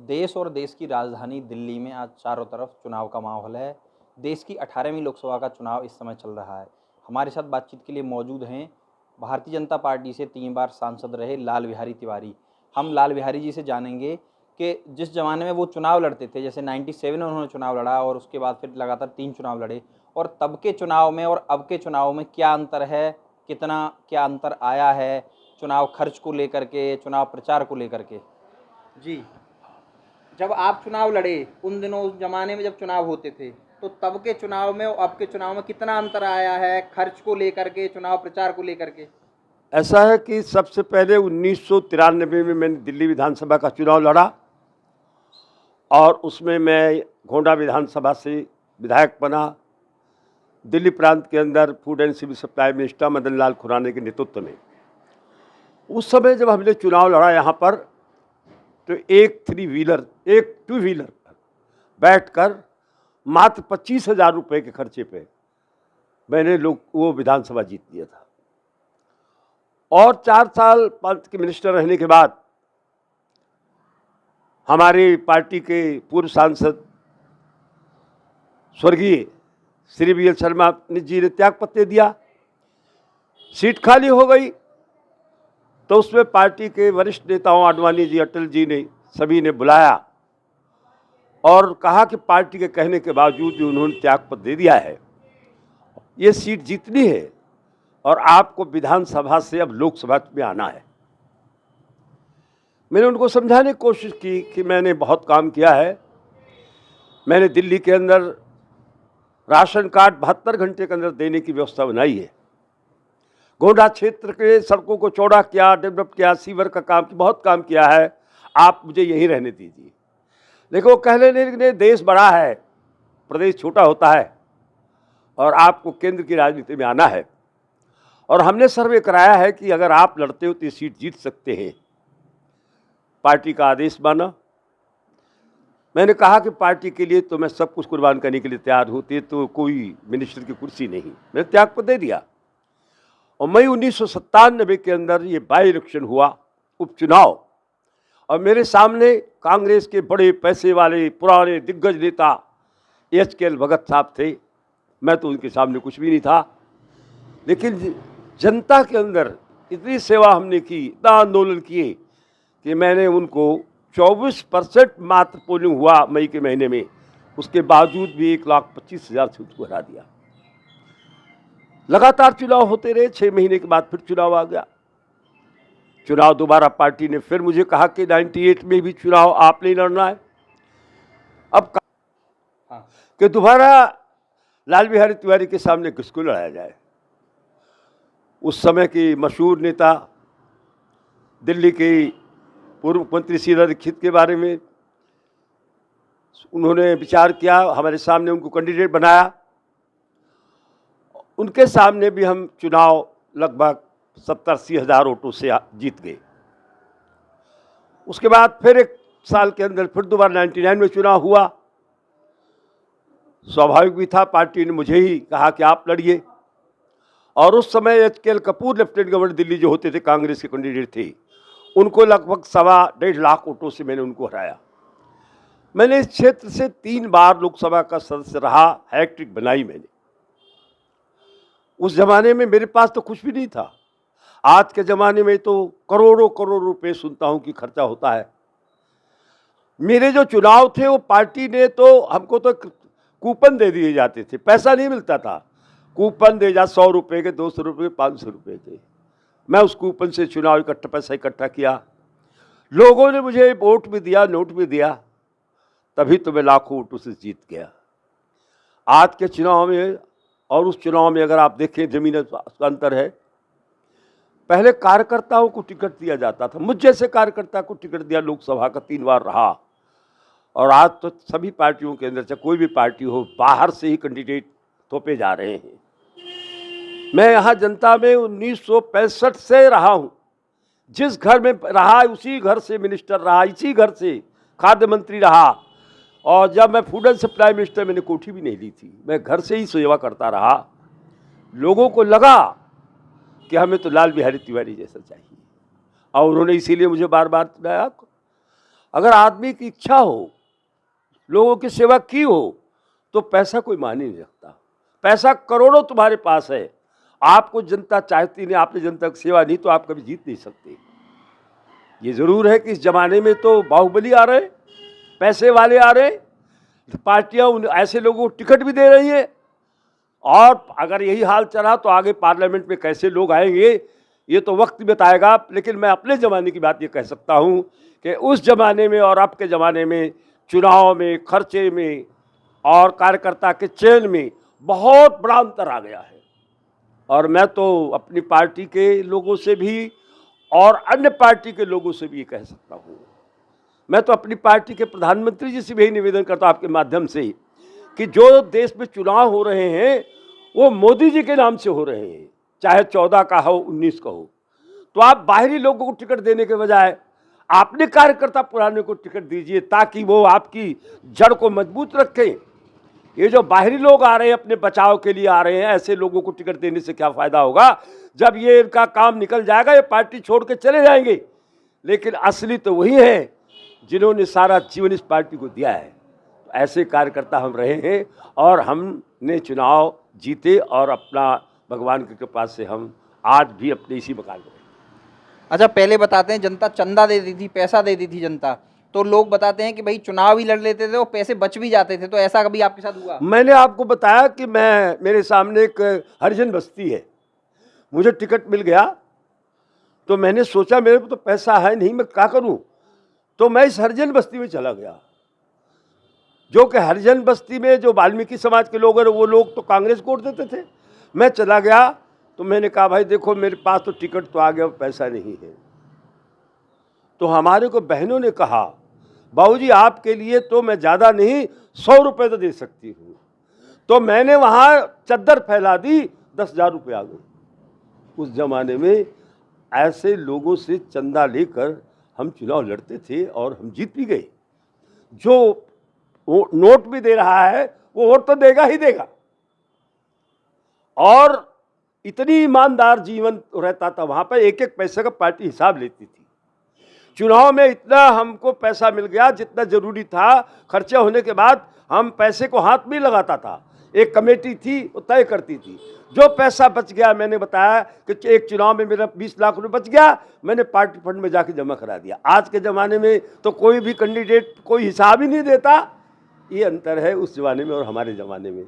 देश और देश की राजधानी दिल्ली में आज चारों तरफ चुनाव का माहौल है। देश की 18वीं लोकसभा का चुनाव इस समय चल रहा है। हमारे साथ बातचीत के लिए मौजूद हैं भारतीय जनता पार्टी से 3 बार सांसद रहे लाल बिहारी तिवारी। हम लाल बिहारी जी से जानेंगे कि जिस ज़माने में वो चुनाव लड़ते थे, जैसे 97 में उन्होंने चुनाव लड़ा और उसके बाद फिर लगातार 3 चुनाव लड़े, और तब के चुनाव में और अब के चुनाव में क्या अंतर है? कितना क्या अंतर आया है? चुनाव खर्च को लेकर के, चुनाव प्रचार को लेकर के? जी। जब आप चुनाव लड़े, उन दिनों उस ज़माने में जब चुनाव होते थे, तो तब के चुनाव में और अब के चुनाव में कितना अंतर आया है, खर्च को लेकर के, चुनाव प्रचार को लेकर के? ऐसा है कि सबसे पहले 1993 में मैंने दिल्ली विधानसभा का चुनाव लड़ा और उसमें मैं गोंडा विधानसभा से विधायक बना। दिल्ली प्रांत के अंदर food and civil supply minister Madan Lal Khurana के नेतृत्व में उस समय जब हमने चुनाव लड़ा यहाँ पर, तो एक टू व्हीलर बैठकर मात्र 25,000 रुपये के खर्चे पे मैंने वो विधानसभा जीत लिया था। और 4 साल प्रांत के मिनिस्टर रहने के बाद हमारी पार्टी के पूर्व सांसद स्वर्गीय श्री वी एल शर्मा जी ने त्यागपत्र दिया, सीट खाली हो गई। तो उसमें पार्टी के वरिष्ठ नेताओं आडवाणी जी, अटल जी ने सभी ने बुलाया और कहा कि पार्टी के कहने के बावजूद भी उन्होंने त्यागपत्र दे दिया है, ये सीट जीतनी है और आपको विधानसभा से अब लोकसभा में आना है। मैंने उनको समझाने की कोशिश की कि मैंने बहुत काम किया है। मैंने दिल्ली के अंदर राशन कार्ड 72 घंटे के अंदर देने की व्यवस्था बनाई है। गोंडा क्षेत्र के सड़कों को चौड़ा किया, डेवलप किया, सीवर का काम किया, बहुत काम किया है। आप मुझे यहीं रहने दीजिए। देखो, कहने लगे देश बड़ा है, प्रदेश छोटा होता है और आपको केंद्र की राजनीति में आना है। और हमने सर्वे कराया है कि अगर आप लड़ते हो तो ये सीट जीत सकते हैं। पार्टी का आदेश माना। मैंने कहा कि पार्टी के लिए तो मैं सब कुछ कुर्बान करने के लिए तैयार हूँ, तो कोई मिनिस्टर की कुर्सी नहीं। मैंने त्यागपत्र दे दिया। और मई 1997 के अंदर ये बाई इलेक्शन हुआ, उपचुनाव, और मेरे सामने कांग्रेस के बड़े पैसे वाले पुराने दिग्गज नेता HKL भगत साहब थे। मैं तो उनके सामने कुछ भी नहीं था, लेकिन जनता के अंदर इतनी सेवा हमने की, इतना आंदोलन किए कि मैंने उनको 24% मात्र पोलिंग हुआ मई के महीने में, उसके बावजूद भी 1,25,000 से उसको हरा दिया। लगातार चुनाव होते रहे। 6 महीने के बाद फिर चुनाव आ गया। चुनाव दोबारा पार्टी ने फिर मुझे कहा कि 98 में भी चुनाव आपने लड़ना है। अब कि दोबारा लाल बिहारी तिवारी के सामने किसको लड़ाया जाए। उस समय के मशहूर नेता दिल्ली के पूर्व मुख्यमंत्री शीला दीक्षित के बारे में उन्होंने विचार किया, हमारे सामने उनको कैंडिडेट बनाया। उनके सामने भी हम चुनाव लगभग 70-80 हज़ार वोटों से जीत गए। उसके बाद फिर 1 साल के अंदर फिर दोबारा 99 में चुनाव हुआ। स्वाभाविक भी था, पार्टी ने मुझे ही कहा कि आप लड़िए। और उस समय HKL Kapoor lieutenant governor Delhi जो होते थे, कांग्रेस के कैंडिडेट थे, उनको लगभग 1.25 लाख वोटों से मैंने उनको हराया। मैंने इस क्षेत्र से 3 बार लोकसभा का सदस्य रहा, हैट्रिक बनाई मैंने। उस जमाने में मेरे पास तो कुछ भी नहीं था। आज के ज़माने में तो करोड़ों करोड़ रुपए सुनता हूं कि खर्चा होता है। मेरे जो चुनाव थे वो पार्टी ने तो हमको तो कूपन दे दिए जाते थे, पैसा नहीं मिलता था। कूपन दे जा 100 रुपये के, 200 रुपये के, 500 रुपये के। मैं उस कूपन से चुनाव पैसा इकट्ठा किया। लोगों ने मुझे वोट भी दिया, नोट भी दिया, तभी तो मैं लाखों वोटों से जीत गया। आज के चुनाव में और उस चुनाव में अगर आप देखें, जमीन अंतर है। पहले कार्यकर्ताओं को टिकट दिया जाता था, मुझ जैसे कार्यकर्ता को टिकट दिया, लोकसभा का 3 बार रहा। और आज तो सभी पार्टियों के अंदर, चाहे कोई भी पार्टी हो, बाहर से ही कैंडिडेट थोपे जा रहे हैं। मैं यहाँ जनता में 1965 से रहा हूँ। जिस घर में रहा उसी घर से मिनिस्टर रहा, इसी घर से खाद्य मंत्री रहा। और जब मैं फूड एंड सप्लाई मिनिस्टर, मैंने कोठी भी नहीं ली थी, मैं घर से ही सेवा करता रहा। लोगों को लगा कि हमें तो लाल बिहारी तिवारी जैसा चाहिए, और उन्होंने इसीलिए मुझे बार बार चुनाया। अगर आदमी की इच्छा हो, लोगों की सेवा की हो, तो पैसा कोई मायने नहीं रखता। पैसा करोड़ों तुम्हारे पास है, आपको जनता चाहती नहीं, आपने जनता की सेवा नहीं तो आप कभी जीत नहीं सकते। ये जरूर है कि इस जमाने में तो बाहुबली आ रहे, पैसे वाले आ रहे, पार्टियां उन ऐसे लोगों को टिकट भी दे रही है, और अगर यही हाल चला तो आगे पार्लियामेंट में कैसे लोग आएंगे ये तो वक्त बताएगा। लेकिन मैं अपने ज़माने की बात ये कह सकता हूँ कि उस ज़माने में और अब के ज़माने में चुनाव में, खर्चे में और कार्यकर्ता के चयन में बहुत बड़ा अंतर आ गया है। और मैं तो अपनी पार्टी के लोगों से भी और अन्य पार्टी के लोगों से भी ये कह सकता हूँ, मैं तो अपनी पार्टी के प्रधानमंत्री जी से भी यही निवेदन करता हूँ आपके माध्यम से कि जो देश में चुनाव हो रहे हैं वो मोदी जी के नाम से हो रहे हैं, चाहे 14 का हो 19 का हो। तो आप बाहरी लोगों को टिकट देने के बजाय अपने कार्यकर्ता पुराने को टिकट दीजिए ताकि वो आपकी जड़ को मजबूत रखें। ये जो बाहरी लोग आ रहे हैं अपने बचाव के लिए आ रहे हैं, ऐसे लोगों को टिकट देने से क्या फायदा होगा? जब ये इनका काम निकल जाएगा ये पार्टी छोड़ के चले जाएंगे। लेकिन असली तो वही है जिन्होंने सारा जीवन इस पार्टी को दिया है। तो ऐसे कार्यकर्ता हम रहे हैं और हमने चुनाव जीते और अपना भगवान की कृपा से हम आज भी अपने इसी मकान में। अच्छा, पहले बताते हैं जनता चंदा दे दी थी, पैसा दे दी थी जनता, तो लोग बताते हैं कि भाई चुनाव ही लड़ लेते थे और पैसे बच भी जाते थे, तो ऐसा कभी आपके साथ हुआ? मैंने आपको बताया कि मेरे सामने एक हरिजन बस्ती है, मुझे टिकट मिल गया तो मैंने सोचा मेरे को तो पैसा है नहीं, मैं क्या करूं, तो मैं इस हरिजन बस्ती में चला गया। जो कि हरिजन बस्ती में जो वाल्मीकि समाज के लोग हैं वो लोग तो कांग्रेस को वोट देते थे। मैं चला गया तो मैंने कहा भाई देखो मेरे पास तो टिकट तो आ गया, पैसा नहीं है। तो हमारे को बहनों ने कहा बाबूजी आपके लिए तो मैं ज़्यादा नहीं 100 रुपये तो दे सकती हूँ। तो मैंने वहाँ चद्दर फैला दी, 10,000 रुपये आ गए। उस जमाने में ऐसे लोगों से चंदा लेकर हम चुनाव लड़ते थे और हम जीत भी गए। जो नोट भी दे रहा है वो वोट तो देगा ही देगा, और इतनी ईमानदार जीवन रहता था वहाँ पर, एक एक पैसे का पार्टी हिसाब लेती थी। चुनाव में इतना हमको पैसा मिल गया जितना जरूरी था, खर्चा होने के बाद हम पैसे को हाथ में लगाता था, एक कमेटी थी वो तय करती थी। जो पैसा बच गया, मैंने बताया कि एक चुनाव में मेरा 20 लाख रुपए बच गया, मैंने पार्टी फंड में जाके जमा करा दिया। आज के ज़माने में तो कोई भी कैंडिडेट कोई हिसाब ही नहीं देता। ये अंतर है उस ज़माने में और हमारे ज़माने में।